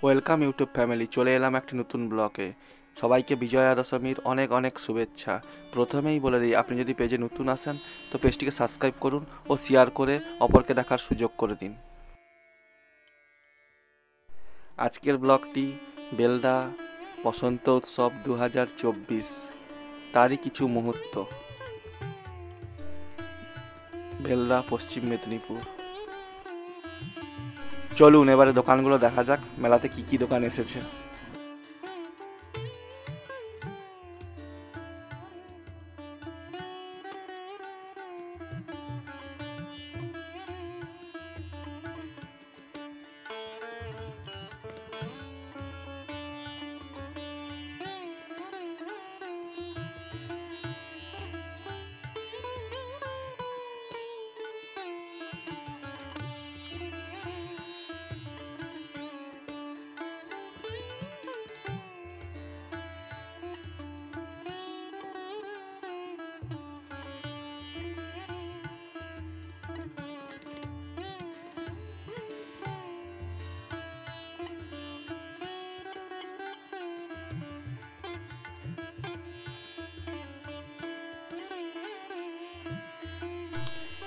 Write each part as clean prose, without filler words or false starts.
Welcome YouTube family, চলে এলাম একটি নতুন ব্লগে। সবাইকে বিজয়া দশমীর অনেক অনেক শুভেচ্ছা। প্রথমেই বলে দিই, আপনি যদি পেজে নতুন আসেন তো পেজটিকে সাবস্ক্রাইব করুন ও শেয়ার করে অপরকে দেখার সুযোগ করে দিন। আজকের ব্লগটি বেলদা বসন্ত উৎসব 2024, তারই কিছু মুহূর্ত। বেলদা, পশ্চিম মেদিনীপুর। চলুন এবারে দোকানগুলো দেখা যাক, মেলাতে কি কি দোকান এসেছে।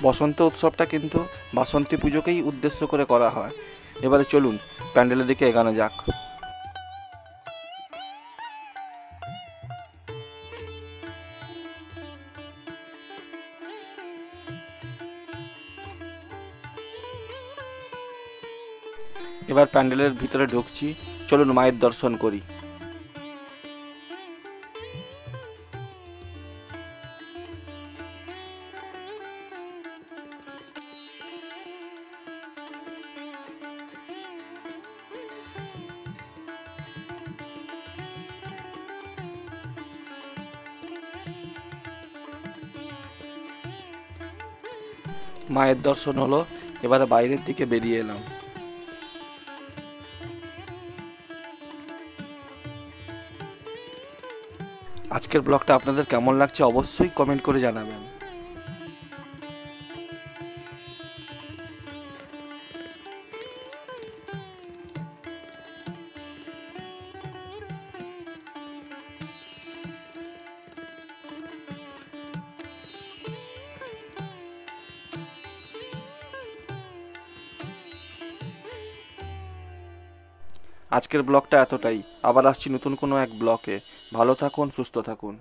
বসন্ত উৎসবটা কিন্তু বাসন্তী পুজোকেই উদ্দেশ্য করে করা হয়। এবারে চলুন প্যান্ডেলের দিকে এগানো যাক। এবার প্যান্ডেলের ভিতরে ঢুকছি, চলুন মায়ের দর্শন করি। মায়ের দর্শন হলো, এবারে বাইরের দিকে বেরিয়ে এলাম। আজকের ব্লগটা আপনাদের কেমন লাগছে অবশ্যই কমেন্ট করে জানাবেন। আজকের ব্লগটা এতটাই, আবার আসছি নতুন কোনো এক ব্লগে। ভালো থাকুন, সুস্থ থাকুন।